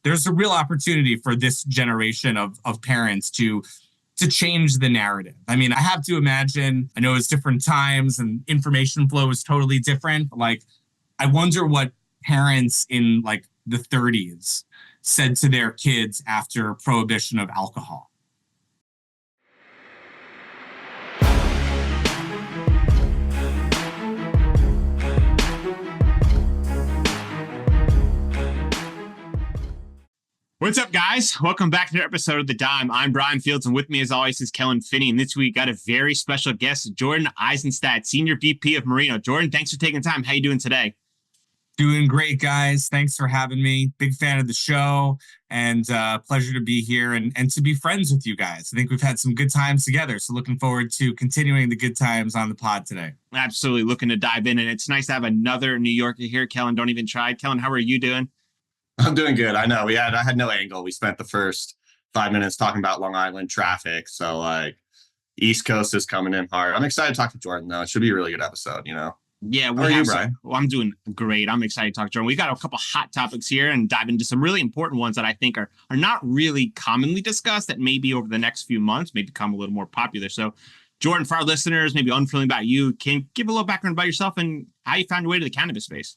there's a real opportunity for this generation of parents to change the narrative. I mean, I have to imagine, I know it's different times and information flow is totally different. Like, I wonder what parents in like the 30s said to their kids after prohibition of alcohol. What's up, guys? Welcome back to another episode of The Dime. I'm Brian Fields, and with me, as always, is Kellen Finney. And this week, got a very special guest, Jordan Isenstadt, Senior VP of Marino. Jordan, thanks for taking time. How you doing today? Doing great, guys. Thanks for having me. Big fan of the show, and pleasure to be here and to be friends with you guys. I think we've had some good times together, so looking forward to continuing the good times on the pod today. Absolutely. Looking to dive in, and it's nice to have another New Yorker here. Kellen, don't even try. Kellen, how are you doing? I'm doing good. I know I had no angle. We spent the first 5 minutes talking about Long Island traffic. So like East Coast is coming in hard. I'm excited to talk to Jordan though. It should be a really good episode, Yeah, How are you, Brian? I'm doing great. I'm excited to talk to Jordan. We've got a couple hot topics here and dive into some really important ones that I think are not really commonly discussed that maybe over the next few months may become a little more popular. So Jordan, for our listeners, maybe unfamiliar about you, can you give a little background about yourself and how you found your way to the cannabis space?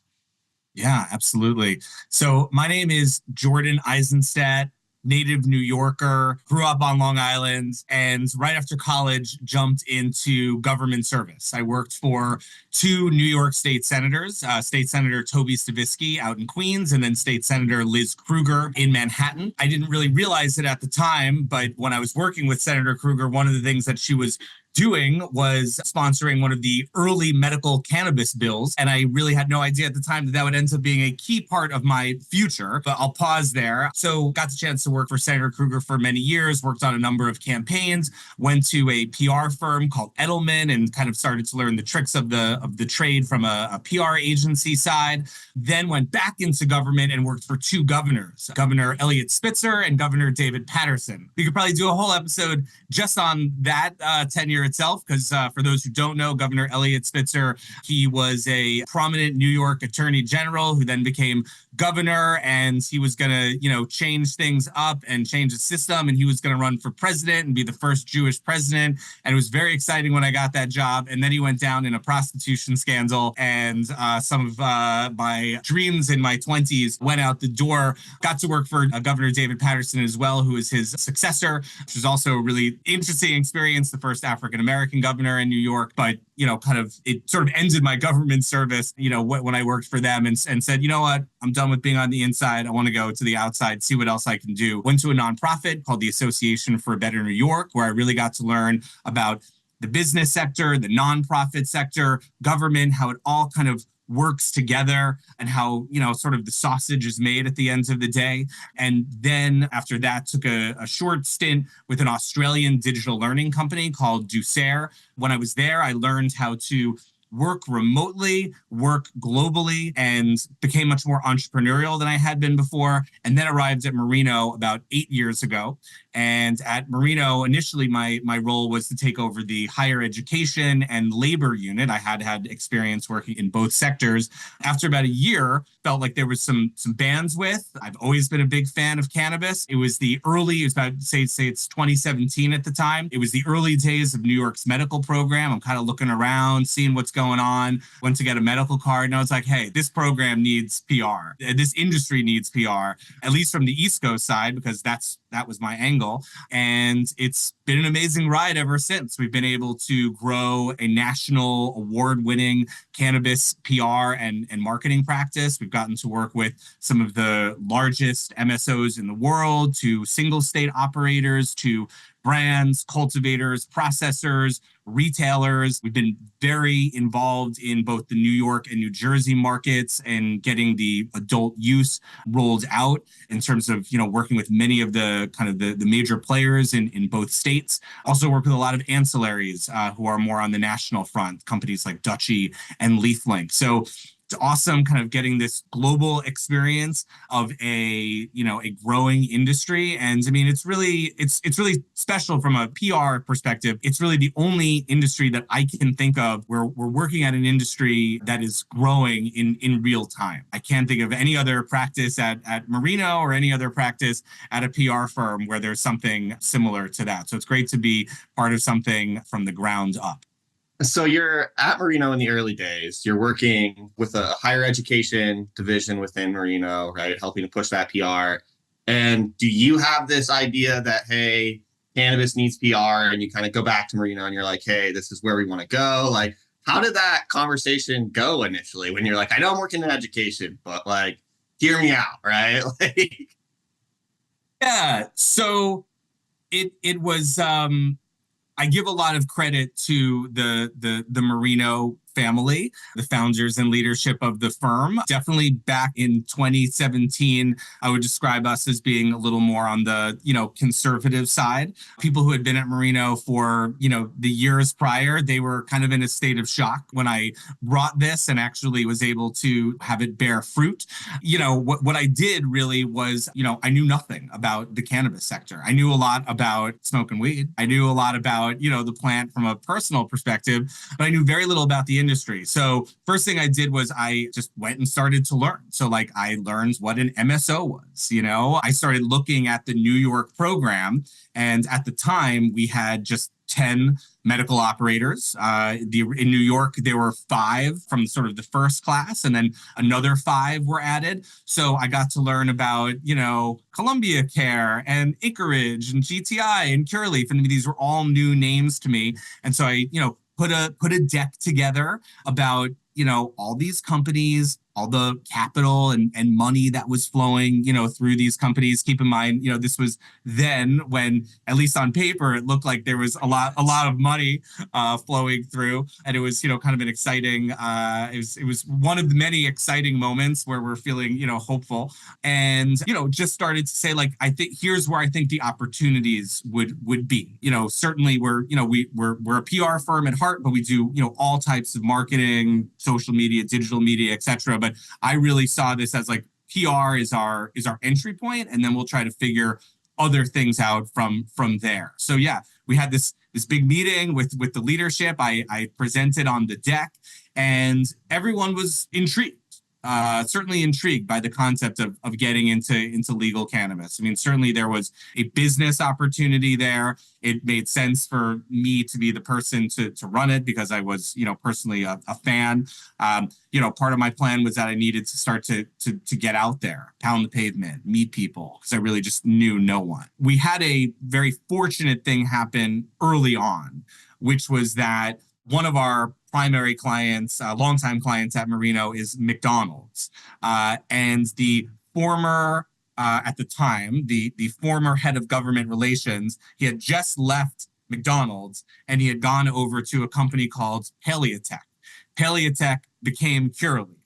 Yeah, absolutely. So my name is Jordan Isenstadt, native New Yorker, grew up on Long Island, and right after college jumped into government service. I worked for two New York state senators, State Senator Toby Stavisky out in Queens, and then State Senator Liz Krueger in Manhattan. I didn't really realize it at the time, but when I was working with Senator Krueger, one of the things that she was doing was sponsoring one of the early medical cannabis bills. And I really had no idea at the time that that would end up being a key part of my future, but I'll pause there. So got the chance to work for Senator Krueger for many years, worked on a number of campaigns, went to a PR firm called Edelman and kind of started to learn the tricks of the trade from a PR agency side, then went back into government and worked for two governors, Governor Eliot Spitzer and Governor David Paterson. We could probably do a whole episode just on that tenure itself, because for those who don't know, Governor Eliot Spitzer, he was a prominent New York attorney general who then became governor, and he was going to, change things up and change the system, and he was going to run for president and be the first Jewish president. And it was very exciting when I got that job. And then he went down in a prostitution scandal, and some of my dreams in my 20s went out the door. Got to work for Governor David Paterson as well, who is his successor, which was also a really interesting experience, the first African-American governor in New York. But, it sort of ended my government service, when I worked for them and said, you know what, I'm done with being on the inside. I want to go to the outside, see what else I can do. Went to a nonprofit called the Association for a Better New York, where I really got to learn about the business sector, the nonprofit sector, government, how it all kind of works together and how, sort of the sausage is made at the end of the day. And then after that, took a short stint with an Australian digital learning company called Doucere. When I was there, I learned how to work remotely, work globally, and became much more entrepreneurial than I had been before. And then arrived at Marino about 8 years ago. And at Marino, initially, my role was to take over the higher education and labor unit. I had experience working in both sectors. After about a year, felt like there was some bandwidth. I've always been a big fan of cannabis. It was about, say it's 2017 at the time. It was the early days of New York's medical program. I'm kind of looking around, seeing what's going on, went to get a medical card, and I was like, hey, this program needs PR. This industry needs PR, at least from the East Coast side, because that was my angle. And it's been an amazing ride ever since. We've been able to grow a national award-winning cannabis PR and marketing practice. We've gotten to work with some of the largest MSOs in the world, to single state operators, to brands, cultivators, processors, retailers. We've been very involved in both the New York and New Jersey markets and getting the adult use rolled out in terms of, working with many of the kind of the major players in both states. Also work with a lot of ancillaries who are more on the national front, companies like Dutchy and LeafLink. So awesome kind of getting this global experience of a growing industry. And I mean, it's really special from a PR perspective. It's really the only industry that I can think of where we're working at an industry that is growing in real time. I can't think of any other practice at Marino or any other practice at a PR firm where there's something similar to that. So it's great to be part of something from the ground up. So you're at Marino in the early days. You're working with a higher education division within Marino, right? Helping to push that PR. And do you have this idea that, hey, cannabis needs PR, and you kind of go back to Marino and you're like, hey, this is where we want to go? Like, how did that conversation go initially when you're like, I know I'm working in education, but like, hear me out, right? Like, yeah. So it was I give a lot of credit to the Marino family, the founders and leadership of the firm. Definitely back in 2017, I would describe us as being a little more on the, conservative side. People who had been at Marino for, the years prior, they were kind of in a state of shock when I brought this and actually was able to have it bear fruit. What I did really was, I knew nothing about the cannabis sector. I knew a lot about smoking weed. I knew a lot about, the plant from a personal perspective, but I knew very little about the industry. So first thing I did was I just went and started to learn. So like I learned what an MSO was, I started looking at the New York program. And at the time we had just 10 medical operators. In New York, there were 5 from sort of the first class, and then another 5 were added. So I got to learn about, Columbia Care and Acreage and GTI and Cureleaf. And these were all new names to me. And so I, put a deck together about, all these companies, all the capital and money that was flowing, through these companies. Keep in mind, this was then when, at least on paper, it looked like there was a lot of money flowing through, and it was, kind of an exciting. It was one of the many exciting moments where we're feeling, hopeful, and just started to say like, I think here's where I think the opportunities would be. Certainly we're a PR firm at heart, but we do all types of marketing, social media, digital media, etc. But I really saw this as like PR is our entry point, and then we'll try to figure other things out from there. So yeah, we had this big meeting with the leadership. I presented on the deck, and everyone was intrigued. Certainly intrigued by the concept of getting into legal cannabis. I mean, certainly there was a business opportunity there. It made sense for me to be the person to run it because I was, personally a fan. Part of my plan was that I needed to start to get out there, pound the pavement, meet people, because I really just knew no one. We had a very fortunate thing happen early on, which was that one of our primary clients, longtime clients at Marino, is McDonald's. And the former, at the time, the former head of government relations, he had just left McDonald's and he had gone over to a company called Paleotech. Paleotech became Curaleaf.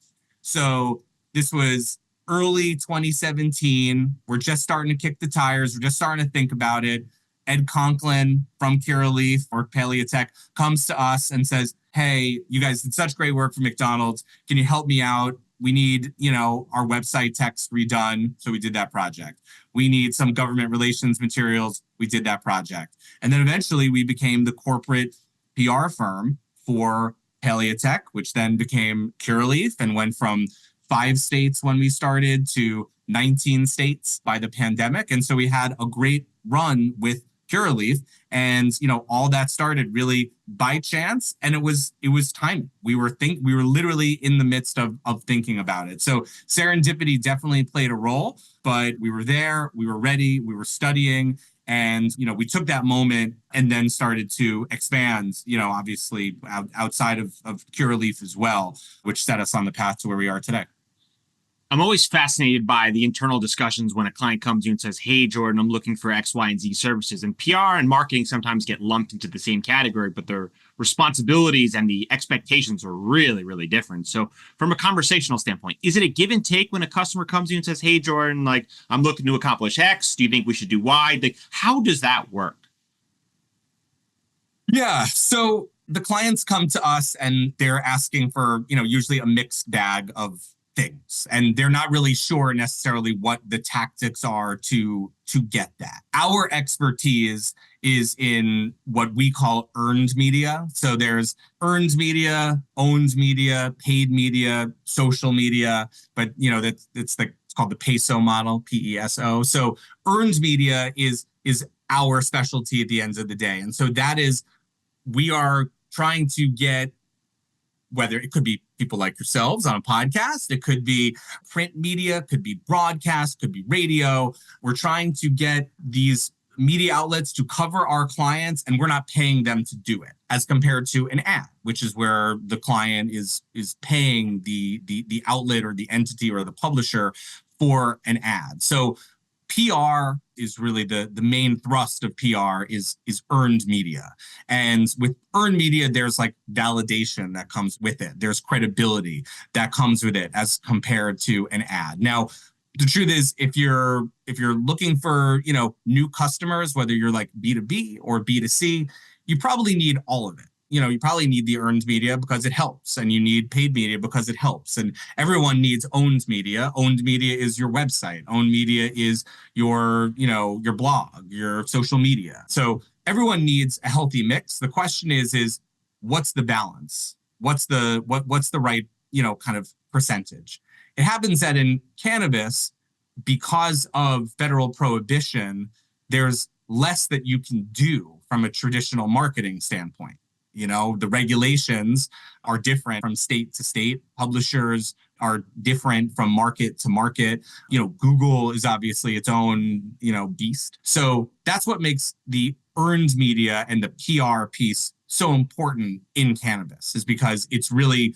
So this was early 2017. We're just starting to kick the tires. We're just starting to think about it. Ed Conklin from Curaleaf or Paleotech comes to us and says, hey, you guys did such great work for McDonald's. Can you help me out? We need, our website text redone. So we did that project. We need some government relations materials. We did that project. And then eventually we became the corporate PR firm for Paleotech, which then became Curaleaf and went from 5 states when we started to 19 states by the pandemic. And so we had a great run with Curaleaf, and all that started really by chance, and it was timing. We were literally in the midst of thinking about it. So serendipity definitely played a role, but we were there, we were ready, we were studying, and we took that moment and then started to expand, obviously outside of Curaleaf as well, which set us on the path to where we are today. I'm always fascinated by the internal discussions when a client comes to you and says, hey, Jordan, I'm looking for X, Y, and Z services. And PR and marketing sometimes get lumped into the same category, but their responsibilities and the expectations are really, really different. So from a conversational standpoint, is it a give and take when a customer comes to you and says, hey, Jordan, like I'm looking to accomplish X. Do you think we should do Y? Like, how does that work? Yeah. So The clients come to us and they're asking for, usually a mixed bag of things. And they're not really sure necessarily what the tactics are to get that. Our expertise is in what we call earned media. So there's earned media, owned media, paid media, social media, but it's called the PESO model, PESO. So earned media is our specialty at the end of the day. And so that is, we are trying to get, whether it could be people like yourselves on a podcast, it could be print media, could be broadcast, could be radio. We're trying to get these media outlets to cover our clients, and we're not paying them to do it, as compared to an ad, which is where the client is paying the outlet or the entity or the publisher for an ad. So PR is really the main thrust of PR is earned media. And with earned media, there's like validation that comes with it. There's credibility that comes with it as compared to an ad. Now, the truth is, if you're looking for, new customers, whether you're like B2B or B2C, you probably need all of it. You probably need the earned media because it helps, and you need paid media because it helps. And everyone needs owned media. Owned media is your website. Owned media is your blog, your social media. So everyone needs a healthy mix. The question is what's the balance? What's the right, kind of percentage? It happens that in cannabis, because of federal prohibition, there's less that you can do from a traditional marketing standpoint. The regulations are different from state to state. Publishers are different from market to market. Google is obviously its own, beast. So that's what makes the earned media and the PR piece so important in cannabis, is because it's really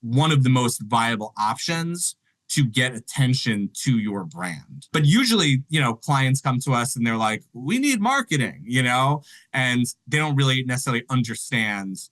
one of the most viable options to get attention to your brand. But usually, clients come to us and they're like, we need marketing, and they don't really necessarily understand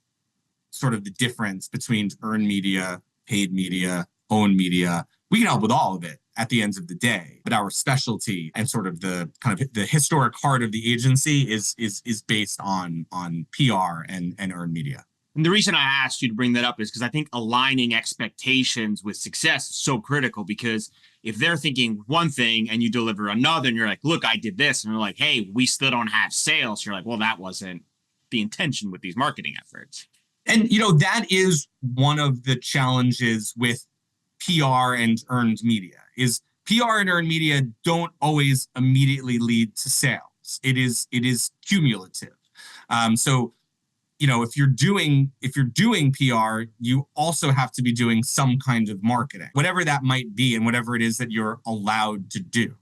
sort of the difference between earned media, paid media, owned media. We can help with all of it at the end of the day, but our specialty and sort of the kind of the historic heart of the agency is based on PR and earned media. And the reason I asked you to bring that up is because I think aligning expectations with success is so critical, because if they're thinking one thing and you deliver another and you're like, look, I did this, and they're like, hey, we still don't have sales. You're like, well, that wasn't the intention with these marketing efforts. And, that is one of the challenges with PR and earned media, is PR and earned media don't always immediately lead to sales. It is cumulative. So if you're doing PR, you also have to be doing some kind of marketing, whatever that might be, and whatever it is that you're allowed to do.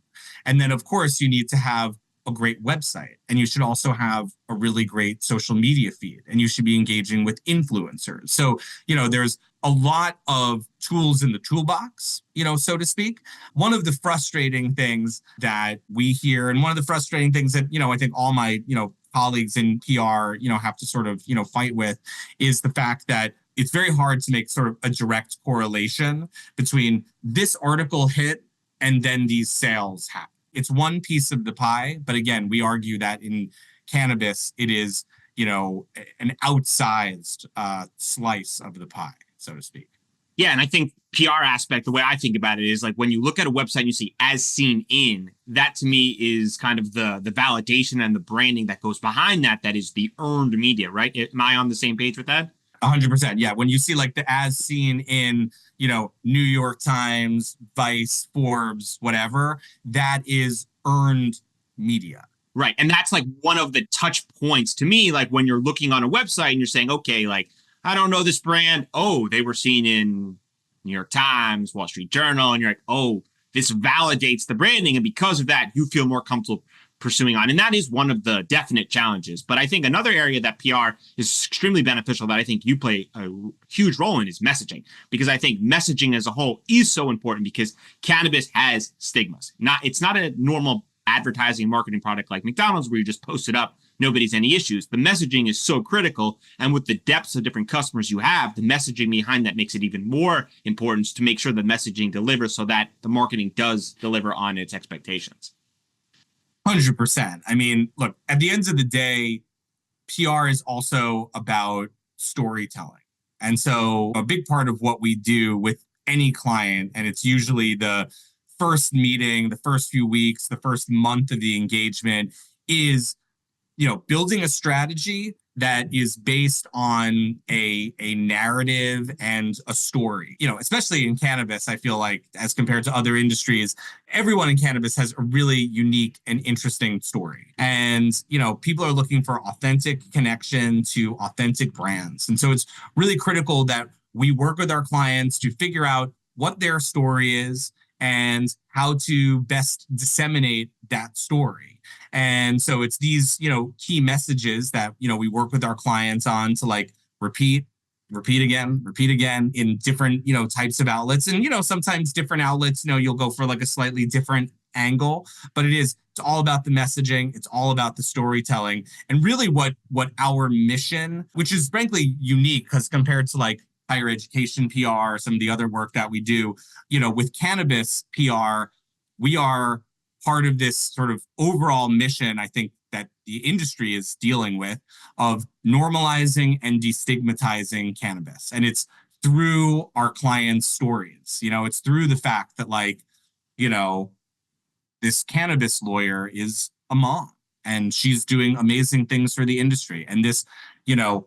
And then, of course, you need to have a great website, and you should also have a really great social media feed, and you should be engaging with influencers. So, there's a lot of tools in the toolbox, so to speak. One of the frustrating things that we hear, and one of the frustrating things that, I think all my, colleagues in PR, have to sort of, fight with, is the fact that it's very hard to make sort of a direct correlation between this article hit and then these sales happen. It's one piece of the pie, but again, we argue that in cannabis, it is, an outsized slice of the pie, so to speak. Yeah, and I think PR aspect, the way I think about it is like when you look at a website and you see as seen in, that to me is kind of the validation and the branding that goes behind that is the earned media, right? Am I on the same page with that? 100%. Yeah. When you see like the as seen in, New York Times, Vice, Forbes, whatever, that is earned media. Right. And that's like one of the touch points to me, like when you're looking on a website and you're saying, okay, like, I don't know this brand. Oh, they were seen in New York Times, Wall Street Journal. And you're like, oh, this validates the branding. And because of that, you feel more comfortable pursuing on. And that is one of the definite challenges. But I think another area that PR is extremely beneficial that I think you play a huge role in is messaging. Because I think messaging as a whole is so important because cannabis has stigmas. It's not a normal advertising and marketing product like McDonald's where you just post it up. Nobody's any issues. The messaging is so critical. And with the depths of different customers you have, the messaging behind that makes it even more important to make sure the messaging delivers so that the marketing does deliver on its expectations. 100%. I mean, look, at the end of the day, PR is also about storytelling. And so a big part of what we do with any client, and it's usually the first meeting, the first few weeks, the first month of the engagement, is building a strategy that is based on a narrative and a story. Especially in cannabis, I feel like as compared to other industries, everyone in cannabis has a really unique and interesting story. And, people are looking for authentic connection to authentic brands. And so it's really critical that we work with our clients to figure out what their story is and how to best disseminate that story. And so it's these, key messages that, we work with our clients on to like repeat again in different, types of outlets. And, sometimes different outlets, you'll go for like a slightly different angle, but it's all about the messaging. It's all about the storytelling. And really what our mission, which is frankly unique because compared to like higher education PR, some of the other work that we do, with cannabis PR, we are part of this sort of overall mission, I think, that the industry is dealing with of normalizing and destigmatizing cannabis. And it's through our clients' stories. It's through the fact that this cannabis lawyer is a mom and she's doing amazing things for the industry. And this,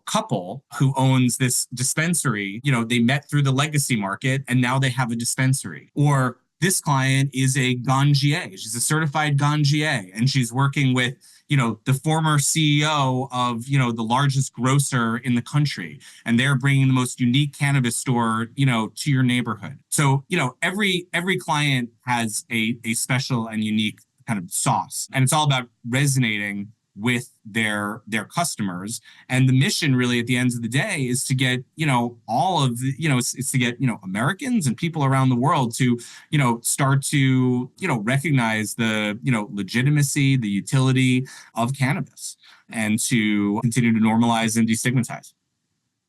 couple who owns this dispensary, they met through the legacy market and now they have a dispensary. Or this client is a ganjier. She's a certified ganjier and she's working with, the former CEO of, the largest grocer in the country. And they're bringing the most unique cannabis store, to your neighborhood. So, every client has a special and unique kind of sauce. And it's all about resonating with their customers. And the mission really at the end of the day is to get, all of the, it's to get, Americans and people around the world to, start to, recognize the, legitimacy, the utility of cannabis and to continue to normalize and destigmatize.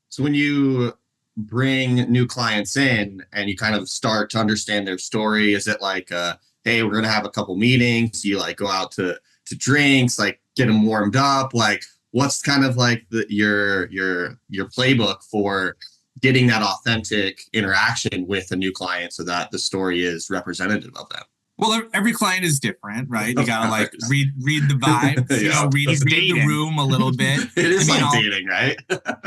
So when you bring new clients in and you kind of start to understand their story, is it like, hey, we're going to have a couple meetings, you like go out to drinks, like get them warmed up, like what's kind of like your playbook for getting that authentic interaction with a new client so that the story is representative of them? Well, every client is different, right? You gotta like read the vibes, read the room a little bit. It is dating, right?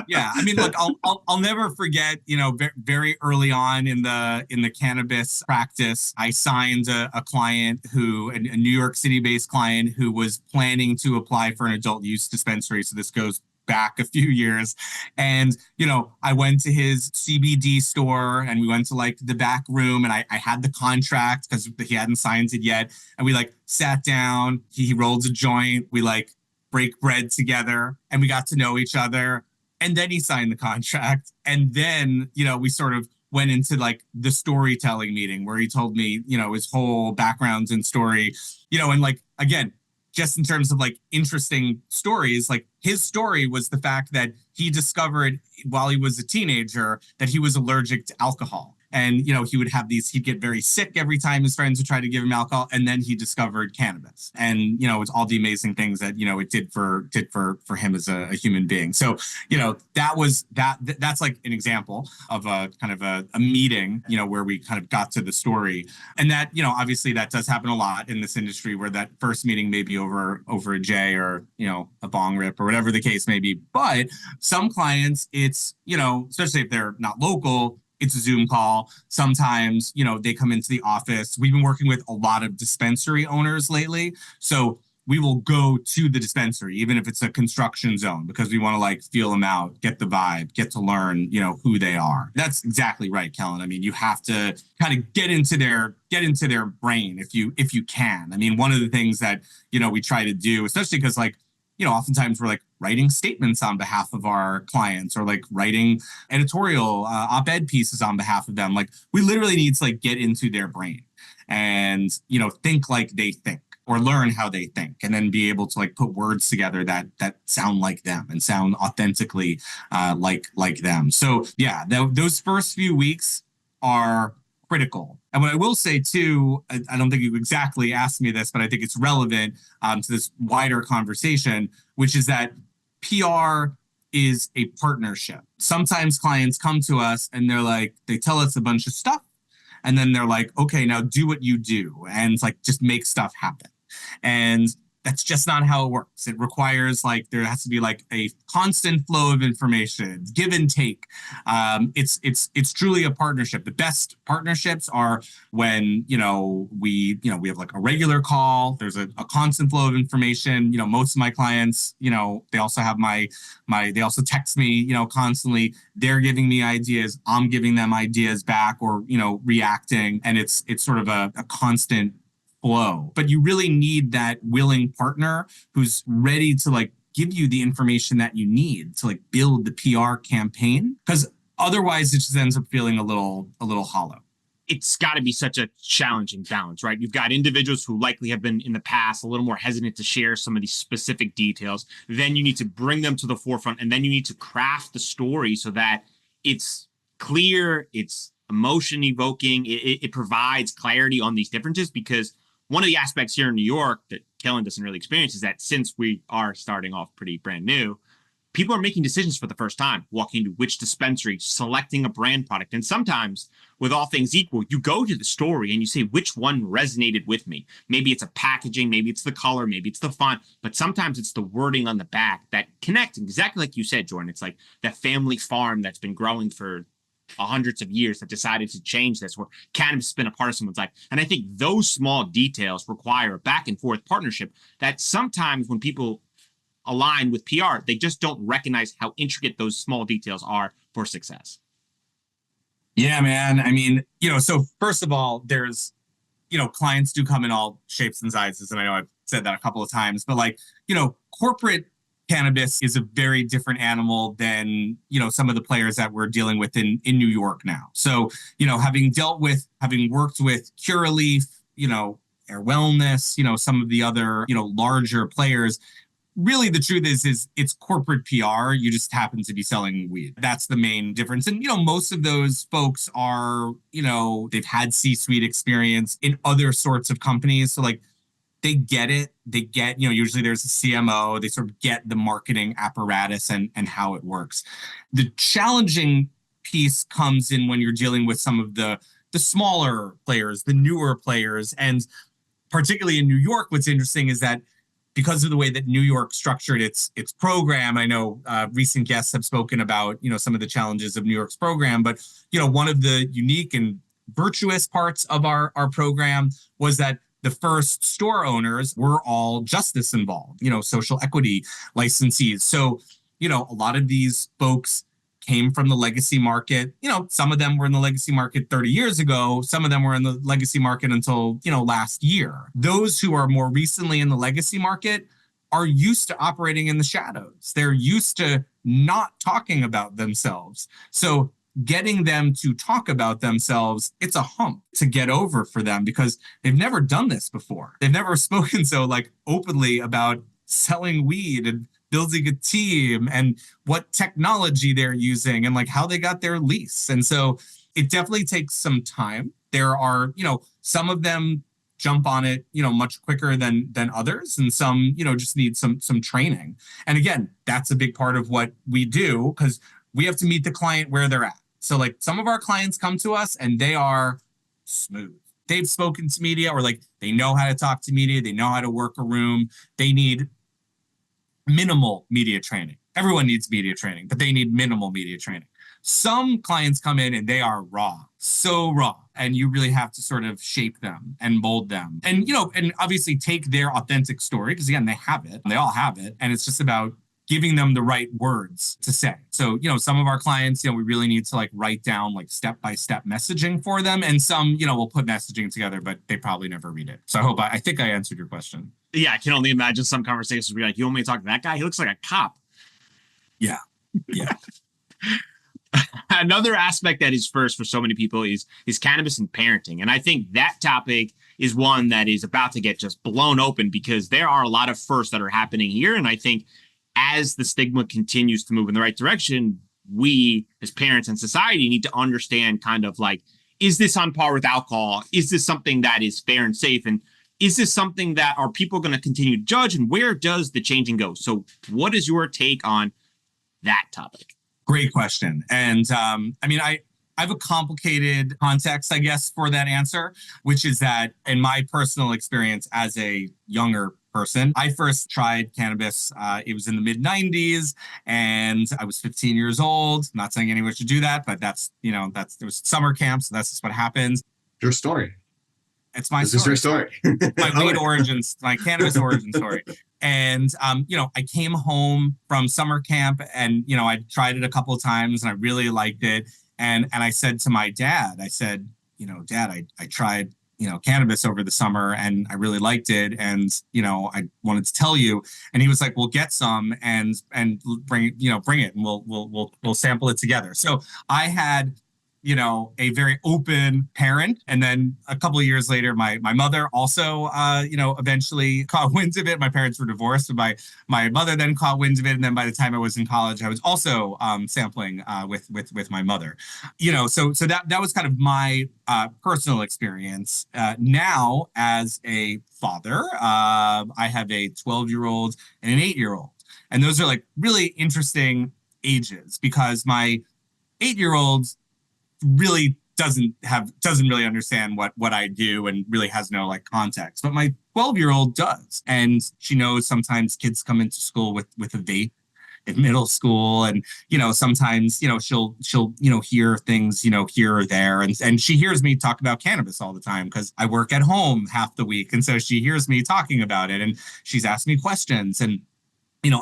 Yeah, I mean, look, I'll never forget. Very early on in the cannabis practice, I signed a client a New York City-based client who was planning to apply for an adult use dispensary. So this goes back a few years. And, I went to his CBD store and we went to like the back room and I had the contract because he hadn't signed it yet. And we like sat down, he rolled a joint, we like break bread together and we got to know each other. And then he signed the contract. And then, we sort of went into like the storytelling meeting where he told me, his whole background and story, and like, again, just in terms of like interesting stories, like his story was the fact that he discovered while he was a teenager that he was allergic to alcohol. And, he would have he'd get very sick every time his friends would try to give him alcohol. And then he discovered cannabis and, it's all the amazing things that, it did for him as a human being. So, that's like an example of a kind of a meeting, where we kind of got to the story. And that, obviously that does happen a lot in this industry where that first meeting may be over a J or, a bong rip or whatever the case may be. But some clients, it's, especially if they're not local, it's a Zoom call. Sometimes, they come into the office. We've been working with a lot of dispensary owners lately. So we will go to the dispensary, even if it's a construction zone, because we want to like feel them out, get the vibe, get to learn, who they are. That's exactly right, Kellen. I mean, you have to kind of get into their brain if you can. I mean, one of the things that, we try to do, especially because like, oftentimes we're like writing statements on behalf of our clients or like writing editorial op-ed pieces on behalf of them. Like we literally need to like get into their brain and, think like they think or learn how they think and then be able to like put words together that sound like them and sound authentically like them. So yeah, those first few weeks are critical. And what I will say too, I don't think you exactly asked me this, but I think it's relevant to this wider conversation, which is that PR is a partnership. Sometimes clients come to us and they're like, they tell us a bunch of stuff. And then they're like, okay, now do what you do. And it's like, just make stuff happen. And that's just not how it works. It requires like there has to be like a constant flow of information, give and take. It's truly a partnership. The best partnerships are when we have like a regular call. There's a constant flow of information. Most of my clients, they also have they also text me, constantly. They're giving me ideas. I'm giving them ideas back, or reacting, and it's sort of a constant flow. But you really need that willing partner who's ready to like give you the information that you need to like build the PR campaign, because otherwise it just ends up feeling a little hollow. It's got to be such a challenging balance, right? You've got individuals who likely have been in the past a little more hesitant to share some of these specific details. Then you need to bring them to the forefront, and then you need to craft the story so that it's clear, it's emotion evoking, it provides clarity on these differences. Because one of the aspects here in New York that Kellen doesn't really experience is that since we are starting off pretty brand new, people are making decisions for the first time, walking to which dispensary, selecting a brand product. And sometimes, with all things equal, you go to the story and you say, which one resonated with me? Maybe it's a packaging, maybe it's the color, maybe it's the font, but sometimes it's the wording on the back that connects. Exactly like you said, Jordan. It's like that family farm that's been growing for hundreds of years that decided to change this, where cannabis has been a part of someone's life. And I think those small details require a back and forth partnership that sometimes when people align with PR, they just don't recognize how intricate those small details are for success. Yeah, man. I mean, so first of all, there's, clients do come in all shapes and sizes. And I know I've said that a couple of times, but like, corporate cannabis is a very different animal than, some of the players that we're dealing with in New York now. So, having worked with Curaleaf, Air Wellness, some of the other, larger players, really the truth is it's corporate PR. You just happen to be selling weed. That's the main difference. And, most of those folks are, they've had C-suite experience in other sorts of companies. So like, they get it. They get, usually there's a CMO. They sort of get the marketing apparatus and how it works. The challenging piece comes in when you're dealing with some of the smaller players, the newer players. And particularly in New York, what's interesting is that because of the way that New York structured its program, I know recent guests have spoken about, some of the challenges of New York's program. But, one of the unique and virtuous parts of our program was that the first store owners were all justice involved, social equity licensees. So, a lot of these folks came from the legacy market. Some of them were in the legacy market 30 years ago. Some of them were in the legacy market until, last year. Those who are more recently in the legacy market are used to operating in the shadows. They're used to not talking about themselves. So getting them to talk about themselves, it's a hump to get over for them because they've never done this before. They've never spoken so like openly about selling weed and building a team and what technology they're using and like how they got their lease. And so it definitely takes some time. There are, some of them jump on it, much quicker than others. And some, just need some training. And again, that's a big part of what we do because we have to meet the client where they're at. So like some of our clients come to us and they are smooth. They've spoken to media or like they know how to talk to media. They know how to work a room. They need minimal media training. Everyone needs media training, but they need minimal media training. Some clients come in and they are raw, so raw, and you really have to sort of shape them and mold them. And, and obviously take their authentic story because again, they have it, they all have it. And it's just about giving them the right words to say. So, some of our clients, we really need to like write down like step-by-step messaging for them. And some, we'll put messaging together, but they probably never read it. So I think I answered your question. Yeah, I can only imagine some conversations where you're like, you want me to talk to that guy? He looks like a cop. Yeah. Yeah. Another aspect that is first for so many people is cannabis and parenting. And I think that topic is one that is about to get just blown open because there are a lot of firsts that are happening here. And I think as the stigma continues to move in the right direction, we as parents and society need to understand kind of like, is this on par with alcohol? Is this something that is fair and safe? And is this something that are people going to continue to judge? And where does the changing go? So what is your take on that topic? Great question. And I mean, I have a complicated context, I guess, for that answer, which is that in my personal experience as a younger person, I first tried cannabis. It was in the mid 90s and I was 15 years old. I'm not saying anyone should do that, but there was summer camp. So that's just what happens. Your story. It's my This is your story. My weed origins, my cannabis origin story. And, I came home from summer camp and, I tried it a couple of times and I really liked it. And I said to my dad, I said, Dad, I tried, cannabis over the summer and I really liked it. And, I wanted to tell you. And he was like, well, get some and bring it and we'll sample it together. So I had a very open parent. And then a couple of years later, my mother also, eventually caught wind of it. My parents were divorced. So my mother then caught wind of it. And then by the time I was in college, I was also sampling with my mother. So that was kind of my personal experience. Now, as a father, I have a 12-year-old and an 8-year-old. And those are like really interesting ages because my 8-year-old really doesn't really understand what I do and really has no like context. But my 12-year-old does. And she knows sometimes kids come into school with a vape in middle school. And, sometimes, she'll hear things, here or there. And she hears me talk about cannabis all the time because I work at home half the week. And so she hears me talking about it and she's asked me questions. And,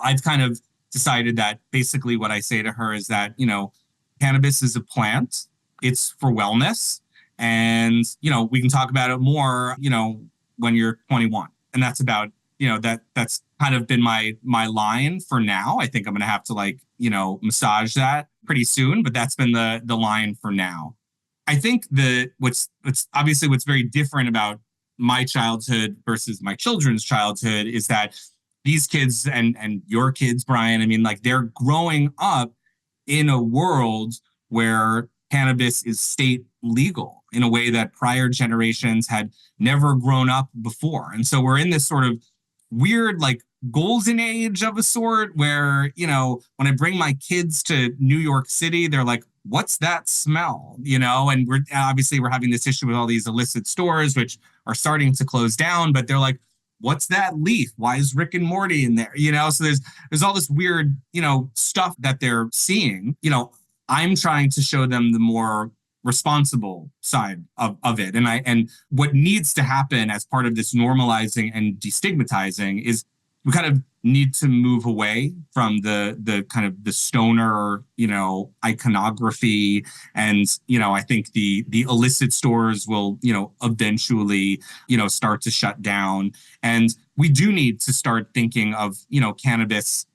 I've kind of decided that basically what I say to her is that, cannabis is a plant. It's for wellness. And, we can talk about it more, when you're 21. And that's about, that's kind of been my line for now. I think I'm going to have to massage that pretty soon, but that's been the line for now. I think what's very different about my childhood versus my children's childhood is that these kids and your kids, Brian, I mean, like they're growing up in a world where cannabis is state legal in a way that prior generations had never grown up before. And so we're in this sort of weird, like golden age of a sort where, when I bring my kids to New York City, they're like, what's that smell? And we're having this issue with all these illicit stores, which are starting to close down, but they're like, what's that leaf? Why is Rick and Morty in there? So there's all this weird, stuff that they're seeing. I'm trying to show them the more responsible side of it. And what needs to happen as part of this normalizing and destigmatizing is we kind of need to move away from the kind of the stoner, iconography. And, I think the illicit stores will, eventually, start to shut down. And we do need to start thinking of, cannabis,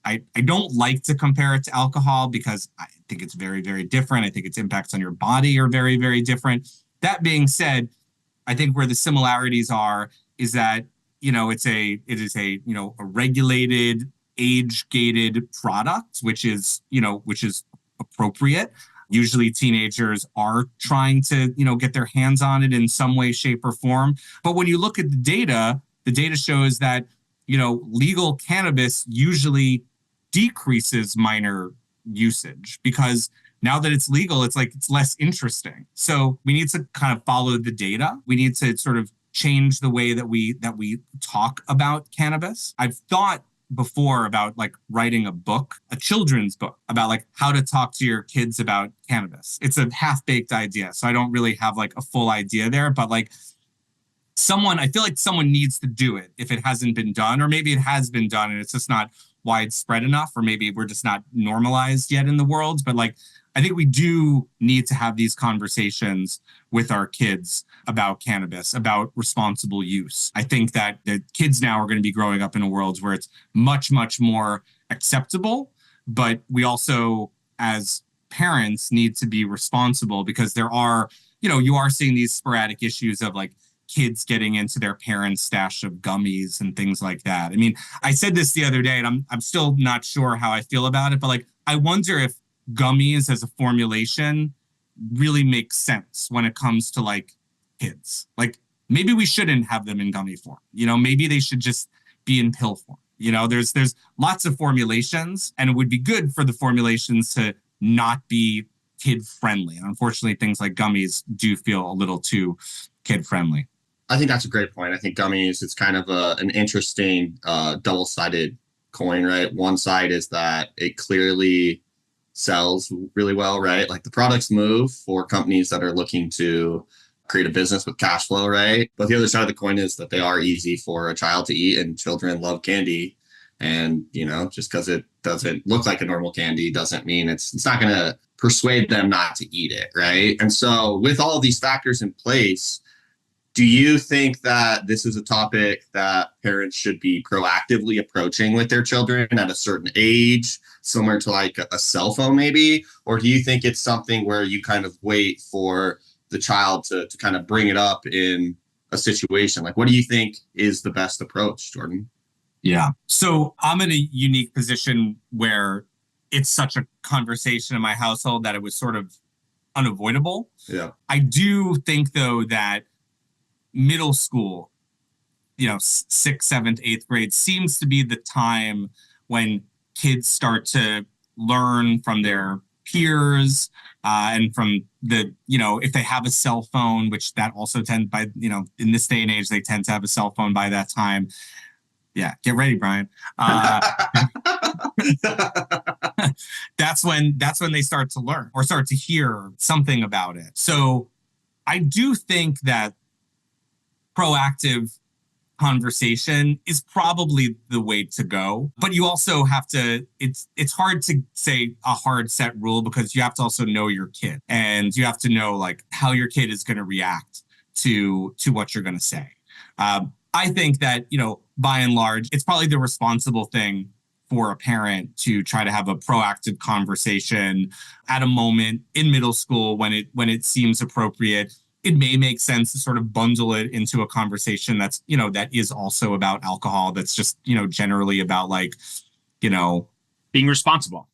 I don't like to compare it to alcohol because I think it's very, very different. I think its impacts on your body are very, very different. That being said, I think where the similarities are is that it is a regulated, age-gated product, which is appropriate. Usually teenagers are trying to, get their hands on it in some way, shape, or form. But when you look at the data shows that, legal cannabis usually decreases minor usage because now that it's legal, it's less interesting. So we need to kind of follow the data. We need to sort of change the way that we talk about cannabis. I've thought before about writing a children's book about how to talk to your kids about cannabis. It's a half-baked idea, so I don't really have a full idea there, but I feel like someone needs to do it if it hasn't been done, or maybe it has been done and it's just not widespread enough, or maybe we're just not normalized yet in the world. But I think we do need to have these conversations with our kids about cannabis, about responsible use. I think that the kids now are going to be growing up in a world where it's much, much more acceptable, but we also, as parents, need to be responsible because there are, you are seeing these sporadic issues of kids getting into their parents' stash of gummies and things like that. I mean, I said this the other day and I'm still not sure how I feel about it, but I wonder if gummies as a formulation really makes sense when it comes to kids. Maybe we shouldn't have them in gummy form. Maybe they should just be in pill form. There's lots of formulations, and it would be good for the formulations to not be kid friendly. And unfortunately, things like gummies do feel a little too kid friendly. I think that's a great point. I think gummies, it's kind of an interesting double-sided coin, right? One side is that it clearly sells really well, right? Like the products move for companies that are looking to create a business with cash flow, right? But the other side of the coin is that they are easy for a child to eat, and children love candy. And, just because it doesn't look like a normal candy doesn't mean it's not going to persuade them not to eat it, right? And so with all of these factors in place, do you think that this is a topic that parents should be proactively approaching with their children at a certain age, similar to like a cell phone maybe? Or do you think it's something where you kind of wait for the child to kind of bring it up in a situation? Like, what do you think is the best approach, Jordan? Yeah. So I'm in a unique position where it's such a conversation in my household that it was sort of unavoidable. Yeah. I do think, though, that middle school, sixth, seventh, eighth grade seems to be the time when kids start to learn from their peers and from if they have a cell phone, which that also in this day and age, they tend to have a cell phone by that time. Yeah, get ready, Brian. That's when they start to learn or start to hear something about it. So I do think that proactive conversation is probably the way to go. But you also have to, it's hard to say a hard set rule because you have to also know your kid, and you have to know like how your kid is going to react to what you're going to say. I think that, by and large, it's probably the responsible thing for a parent to try to have a proactive conversation at a moment in middle school when it seems appropriate. It may make sense to sort of bundle it into a conversation that's, that is also about alcohol. That's just, generally about like, being responsible.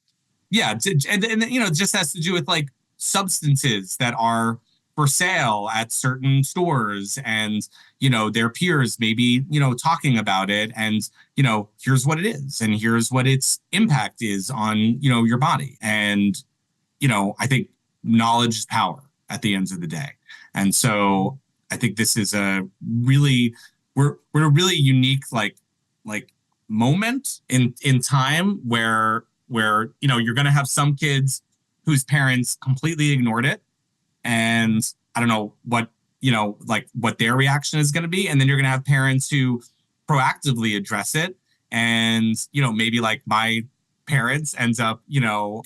Yeah. And it just has to do with like substances that are for sale at certain stores, and, their peers maybe, talking about it, and, here's what it is, and here's what its impact is on, your body. And, I think knowledge is power at the end of the day. And so I think this is we're in a really unique like moment in time where you're going to have some kids whose parents completely ignored it, and I don't know what what their reaction is going to be, and then you're going to have parents who proactively address it, and maybe like my parents ends up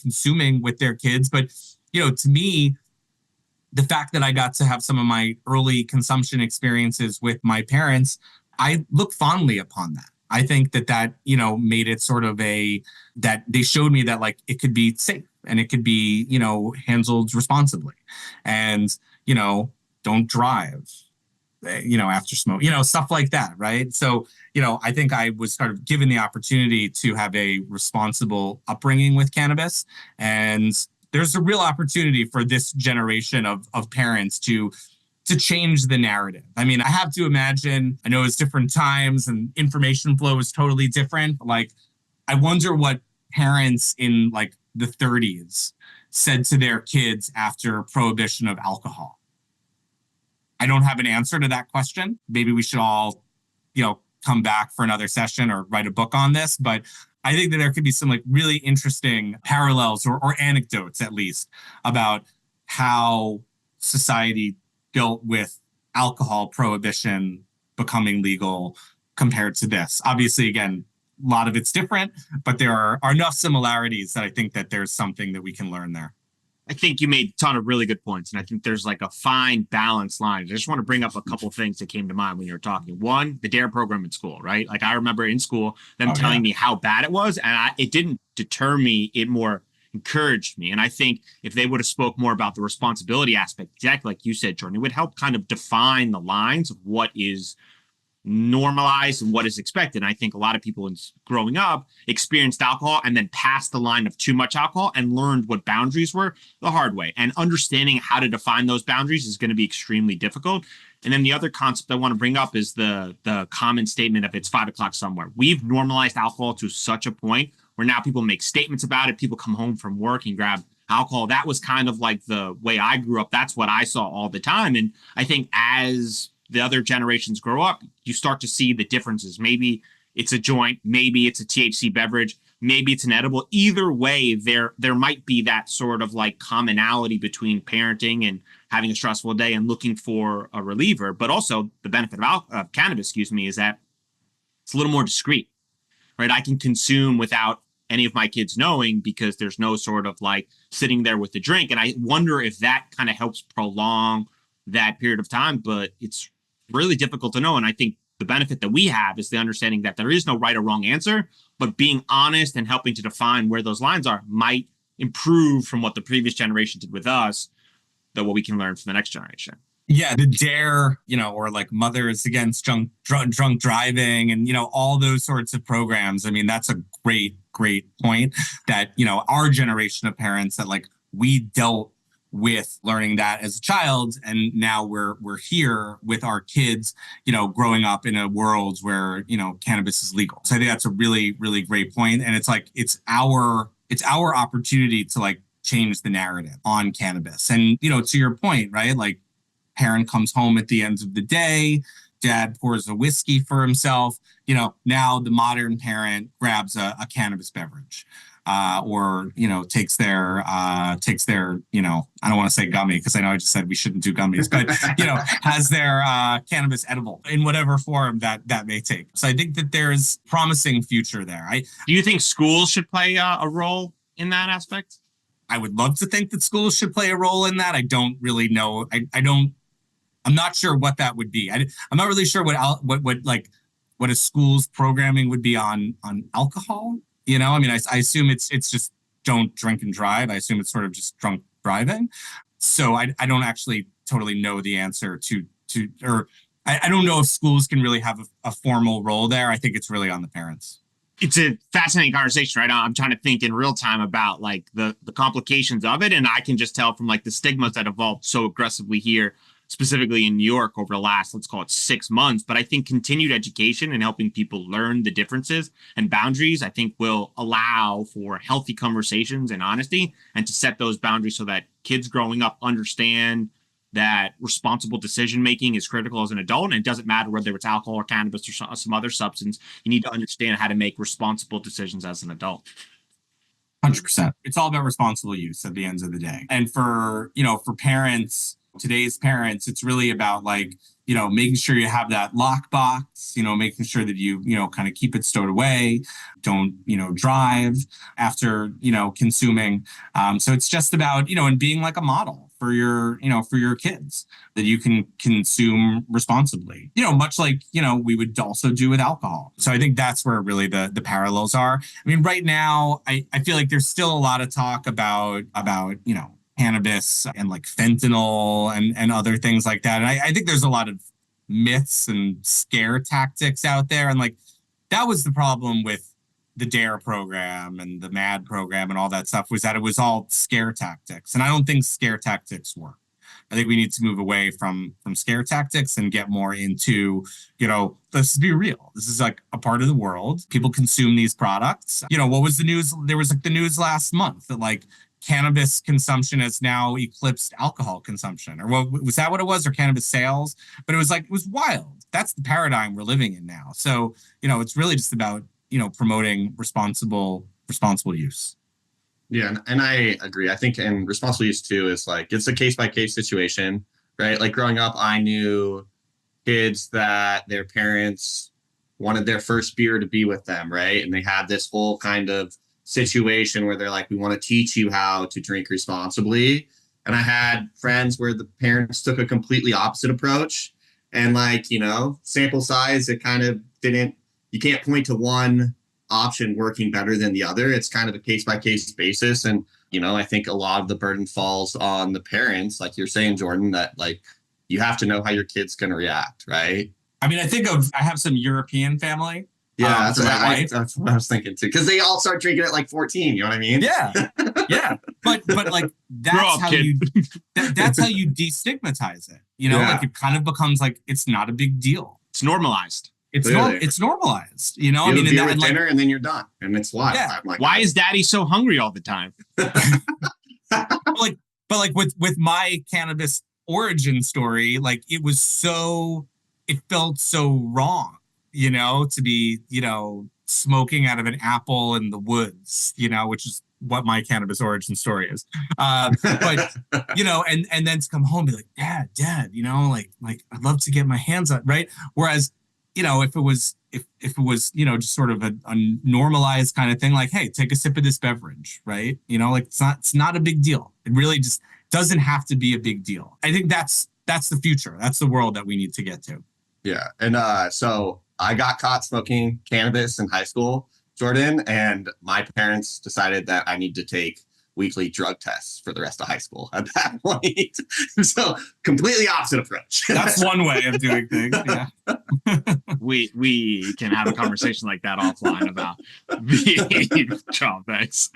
consuming with their kids. But to me, the fact that I got to have some of my early consumption experiences with my parents, I look fondly upon that. I think that made it sort of that they showed me that like it could be safe and it could be, handled responsibly, and, don't drive, after smoke, stuff like that. Right. So, I think I was sort of given the opportunity to have a responsible upbringing with cannabis, and there's a real opportunity for this generation of parents to change the narrative. I mean, I have to imagine, I know it's different times and information flow is totally different. Like, I wonder what parents in like the 30s said to their kids after prohibition of alcohol. I don't have an answer to that question. Maybe we should all, come back for another session or write a book on this. But I think that there could be some like really interesting parallels or anecdotes, at least, about how society dealt with alcohol prohibition becoming legal compared to this. Obviously, again, a lot of it's different, but there are enough similarities that I think that there's something that we can learn there. I think you made a ton of really good points, and I think there's like a fine balance line. I just want to bring up a couple of things that came to mind when you were talking. One, the DARE program in school, right? Like I remember in school them telling me how bad it was, and it didn't deter me. It more encouraged me. And I think if they would have spoke more about the responsibility aspect, exactly like you said, Jordan, it would help kind of define the lines of what is normalized and what is expected. And I think a lot of people growing up experienced alcohol and then passed the line of too much alcohol and learned what boundaries were the hard way. And understanding how to define those boundaries is going to be extremely difficult. And then the other concept I want to bring up is the common statement of it's 5 o'clock somewhere. We've normalized alcohol to such a point where now people make statements about it. People come home from work and grab alcohol. That was kind of like the way I grew up. That's what I saw all the time. And I think as the other generations grow up, you start to see the differences. Maybe it's a joint, maybe it's a THC beverage, maybe it's an edible. Either way, there might be that sort of like commonality between parenting and having a stressful day and looking for a reliever. But also the benefit of cannabis, is that it's a little more discreet, right? I can consume without any of my kids knowing because there's no sort of like sitting there with the drink. And I wonder if that kind of helps prolong that period of time, but it's really difficult to know. And I think the benefit that we have is the understanding that there is no right or wrong answer, but being honest and helping to define where those lines are might improve from what the previous generation did with us, that what we can learn from the next generation. Yeah, the DARE, or like Mothers Against Drunk Driving and, all those sorts of programs. I mean, that's a great point that, our generation of parents that like we dealt with learning that as a child. And now we're here with our kids, growing up in a world where, cannabis is legal. So I think that's a really, really great point. And it's like, it's our opportunity to like change the narrative on cannabis. And, to your point, right? Like parent comes home at the end of the day, dad pours a whiskey for himself. Now the modern parent grabs a cannabis beverage. Or takes their I don't want to say gummy because I know I just said we shouldn't do gummies, but has their cannabis edible in whatever form that may take. So I think that there's promising future there. Do you think schools should play a role in that aspect? I would love to think that schools should play a role in that. I don't really know. I'm not sure what that would be. I'm not really sure what a school's programming would be on alcohol. I assume it's just don't drink and drive. I assume it's sort of just drunk driving. So I don't actually totally know the answer or I don't know if schools can really have a formal role there. I think it's really on the parents. It's a fascinating conversation, right? I'm trying to think in real time about like the complications of it. And I can just tell from like the stigmas that evolved so aggressively here, specifically in New York over the last, let's call it 6 months. But I think continued education and helping people learn the differences and boundaries, I think will allow for healthy conversations and honesty and to set those boundaries so that kids growing up understand that responsible decision-making is critical as an adult. And it doesn't matter whether it's alcohol or cannabis or some other substance. You need to understand how to make responsible decisions as an adult. 100%. It's all about responsible use at the end of the day. And for parents, today's parents, it's really about like, making sure you have that lockbox, making sure that you kind of keep it stowed away. Don't, drive after, consuming. So it's just about, and being like a model for your kids that you can consume responsibly, much like, we would also do with alcohol. So I think that's where really the parallels are. I mean, right now, I feel like there's still a lot of talk about, cannabis and like fentanyl and other things like that. And I think there's a lot of myths and scare tactics out there. And like, that was the problem with the DARE program and the MAD program and all that stuff, was that it was all scare tactics. And I don't think scare tactics work. I think we need to move away from scare tactics and get more into, let's be real. This is like a part of the world. People consume these products. What was the news? There was like the news last month that like cannabis consumption has now eclipsed alcohol consumption, or what was that what it was, or cannabis sales? But it was wild. That's the paradigm we're living in now. So, it's really just about, promoting responsible use. Yeah, and I agree. I think and responsible use too is like it's a case-by-case situation, right? Like growing up, I knew kids that their parents wanted their first beer to be with them, right? And they had this whole kind of situation where they're like, we want to teach you how to drink responsibly. And I had friends where the parents took a completely opposite approach. And like, sample size, it kind of you can't point to one option working better than the other. It's kind of a case-by-case basis. And, I think a lot of the burden falls on the parents, like you're saying, Jordan, that like you have to know how your kid's going to react, right? I mean, I have some European family Yeah, for my wife. that's what I was thinking too. Because they all start drinking at like 14. You know what I mean? Yeah, yeah. But like Grow that's up, how kid. that's how you destigmatize it. Yeah. Like it kind of becomes like it's not a big deal. It's normalized. Clearly. It's normalized. You I mean, have a beer with and dinner and then you're done, and it's wild. Yeah. I'm like, Why is daddy so hungry all the time? but like with my cannabis origin story, like it felt so wrong, to be, smoking out of an apple in the woods, which is what my cannabis origin story is. But and then to come home and be like, dad, like I'd love to get my hands on, right? Whereas, if it was just sort of a normalized kind of thing, like, hey, take a sip of this beverage, right? Like it's not a big deal. It really just doesn't have to be a big deal. I think that's the future. That's the world that we need to get to. Yeah. And so I got caught smoking cannabis in high school, Jordan, and my parents decided that I need to take weekly drug tests for the rest of high school at that point. So completely opposite approach. That's one way of doing things. Yeah. We can have a conversation like that offline about the topics.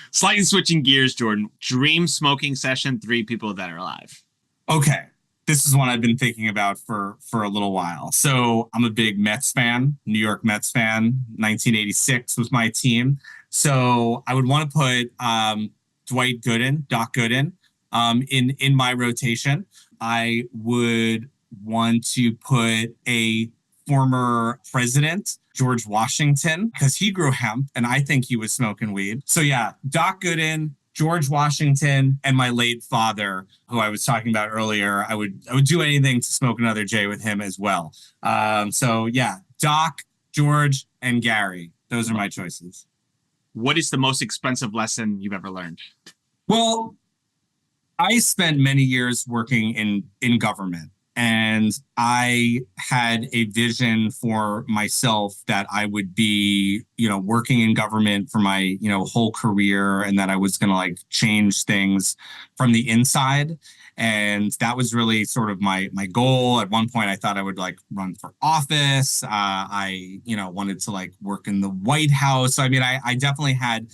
Slightly switching gears, Jordan. Dream smoking session, 3 people that are alive. Okay. This is one I've been thinking about for a little while. So I'm a big Mets fan, New York Mets fan. 1986 was my team. So I would want to put Doc Gooden, in my rotation. I would want to put a former president, George Washington, because he grew hemp and I think he was smoking weed. So yeah, Doc Gooden, George Washington, and my late father, who I was talking about earlier. I would do anything to smoke another J with him as well. So yeah, Doc, George, and Gary. Those are my choices. What is the most expensive lesson you've ever learned? Well, I spent many years working in government, and I had a vision for myself that I would be, working in government for my, whole career, and that I was going to like change things from the inside. And that was really sort of my goal. At one point, I thought I would like run for office. I, wanted to like work in the White House. So, I mean, I definitely had,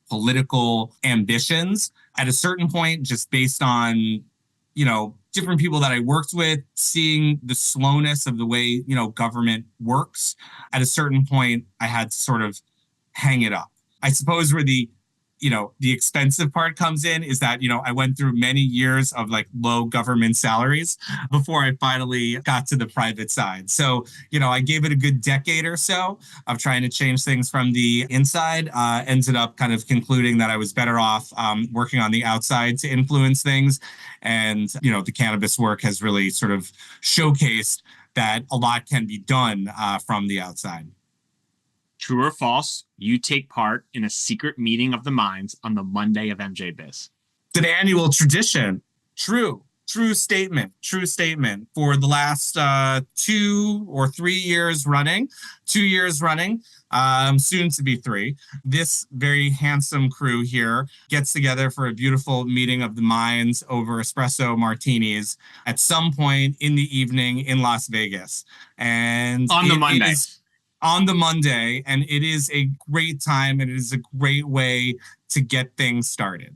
political ambitions at a certain point, just based on, different people that I worked with, seeing the slowness of the way, government works. At a certain point, I had to sort of hang it up. I suppose where the expensive part comes in is that, I went through many years of like low government salaries before I finally got to the private side. So, I gave it a good decade or so of trying to change things from the inside, ended up kind of concluding that I was better off working on the outside to influence things. And, the cannabis work has really sort of showcased that a lot can be done from the outside. True or false, you take part in a secret meeting of the minds on the Monday of MJ Biz. It's an annual tradition. True statement. For the last 2 or 3 years running, 2 years running, soon to be 3. This very handsome crew here gets together for a beautiful meeting of the minds over espresso martinis at some point in the evening in Las Vegas. And on the Monday. On the Monday, and it is a great time, and it is a great way to get things started.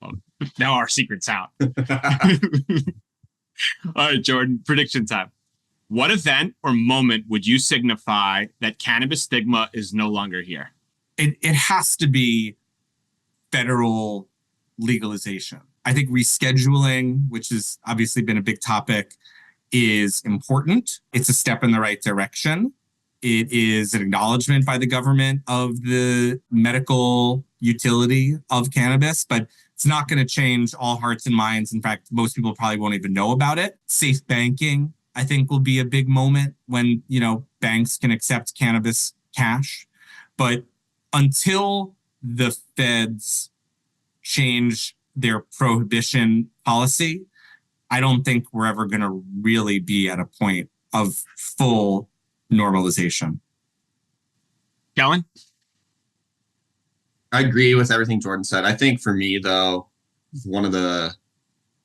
Well, now our secret's out. All right, Jordan, prediction time. What event or moment would you signify that cannabis stigma is no longer here? It has to be federal legalization. I think rescheduling, which has obviously been a big topic, is important. It's a step in the right direction. It is an acknowledgement by the government of the medical utility of cannabis, but it's not going to change all hearts and minds. In fact, most people probably won't even know about it. Safe banking, I think, will be a big moment when, banks can accept cannabis cash. But until the feds change their prohibition policy, I don't think we're ever going to really be at a point of full normalization. Kellen? I agree with everything Jordan said. I think for me, though, one of the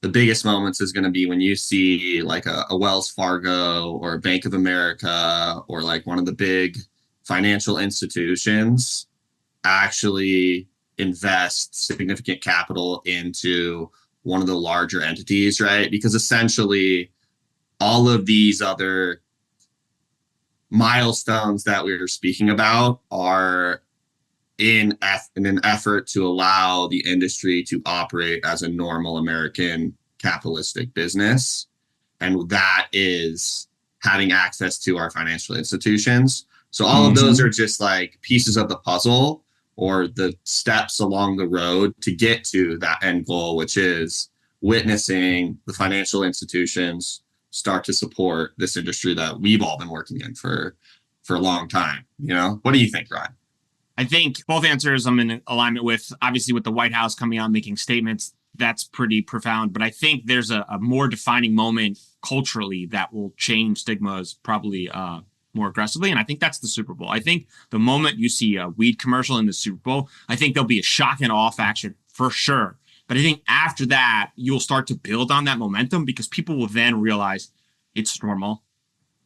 the biggest moments is going to be when you see like a Wells Fargo or a Bank of America or like one of the big financial institutions actually invest significant capital into one of the larger entities, right? Because essentially all of these other milestones that we were speaking about are in an effort to allow the industry to operate as a normal American capitalistic business. And that is having access to our financial institutions. So all of those are just like pieces of the puzzle or the steps along the road to get to that end goal, which is witnessing the financial institutions start to support this industry that we've all been working in for a long time. You know, what do you think, Ryan? I think both answers I'm in alignment with. Obviously, with the White House coming out making statements, that's pretty profound. But I think there's a more defining moment culturally that will change stigmas probably more aggressively. And I think that's the Super Bowl. I think the moment you see a weed commercial in the Super Bowl, I think there'll be a shock and awe factor for sure. But I think after that, you'll start to build on that momentum because people will then realize it's normal.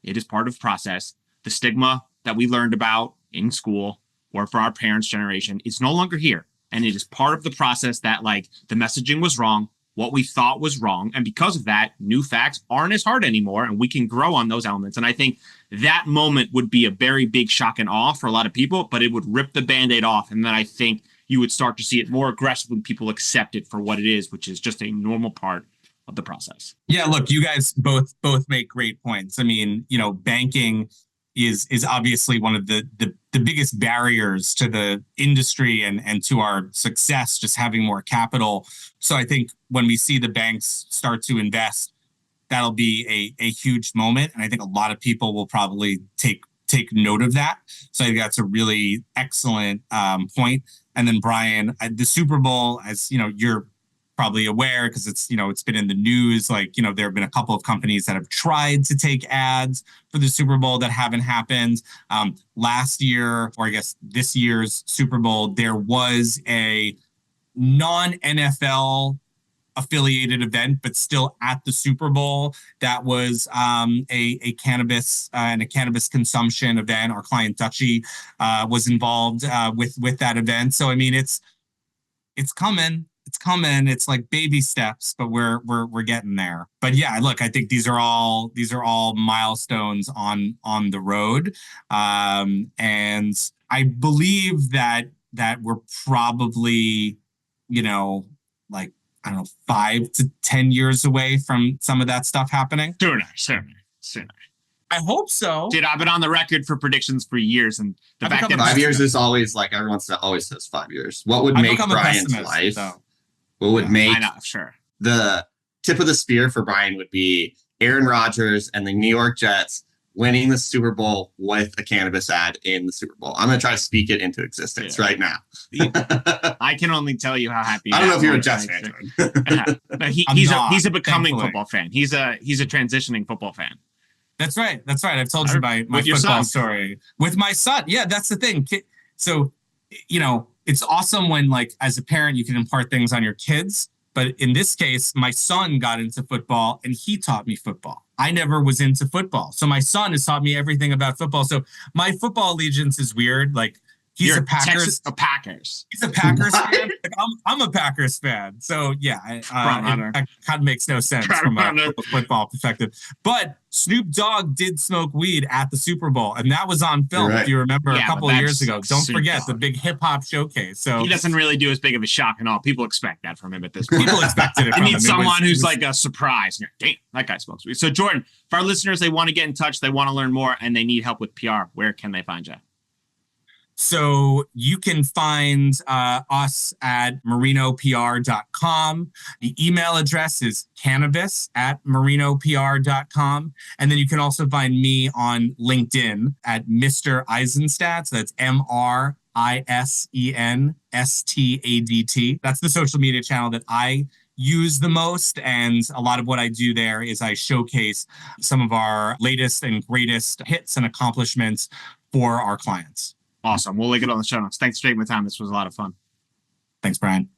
It is part of the process. The stigma that we learned about in school or for our parents' generation is no longer here. And it is part of the process that like the messaging was wrong, what we thought was wrong. And because of that, new facts aren't as hard anymore and we can grow on those elements. And I think that moment would be a very big shock and awe for a lot of people, but it would rip the Band-Aid off. And then I think you would start to see it more aggressively. People accept it for what it is, which is just a normal part of the process. Yeah, look, you guys both make great points. I mean, you know, banking is obviously one of the biggest barriers to the industry and to our success, just having more capital. So I think when we see the banks start to invest, that'll be a huge moment. And I think a lot of people will probably take note of that. So I think that's a really excellent point. And then Brian, the Super Bowl, as you know, you're probably aware because it's been in the news. Like, you know, there have been a couple of companies that have tried to take ads for the Super Bowl that haven't happened. Last year, or I guess this year's Super Bowl, there was a non-NFL affiliated event, but still at the Super Bowl. That was a cannabis and a cannabis consumption event. Our client Dutchy was involved with that event. So I mean, it's coming. It's coming. It's like baby steps, but we're getting there. But yeah, look, I think these are all milestones on the road, and I believe that we're probably, you know, like I don't know, 5 to 10 years away from some of that stuff happening. Sooner. I hope so. Dude, I've been on the record for predictions for years, and the fact that 5 years is always like everyone always says 5 years. What would make Brian's life? Though. What would make I know, sure. The tip of the spear for Brian would be Aaron Rodgers and the New York Jets winning the Super Bowl with a cannabis ad in the Super Bowl. I'm going to try to speak it into existence right now. I can only tell you how happy. I don't know if you're a Jets fan. No, he's a becoming football fan. He's a transitioning football fan. That's right. I've told you my football story with my son. Yeah, that's the thing. So, you know, it's awesome when, like, as a parent, you can impart things on your kids. But in this case, my son got into football and he taught me football. I never was into football. So my son has taught me everything about football. So my football allegiance is weird. Like, he's a Packers. He's a Packers fan. Like, I'm a Packers fan. So yeah, it kind of makes no sense from a football perspective. But Snoop Dogg did smoke weed at the Super Bowl, and that was on film. Right. If you remember a couple of years ago. Don't forget the big hip hop showcase. So he doesn't really do as big of a shock and all. People expect that from him at this point. People expected it. From I need him. someone who's like a surprise. Damn, that guy smokes weed. So Jordan, for our listeners, they want to get in touch, they want to learn more, and they need help with PR. Where can they find you? So you can find us at marinopr.com. The email address is cannabis@marinopr.com. And then you can also find me on LinkedIn at Mr. Isenstadt. So that's MrIsenstadt. That's the social media channel that I use the most. And a lot of what I do there is I showcase some of our latest and greatest hits and accomplishments for our clients. Awesome. We'll link it on the show notes. Thanks for taking the time. This was a lot of fun. Thanks, Brian.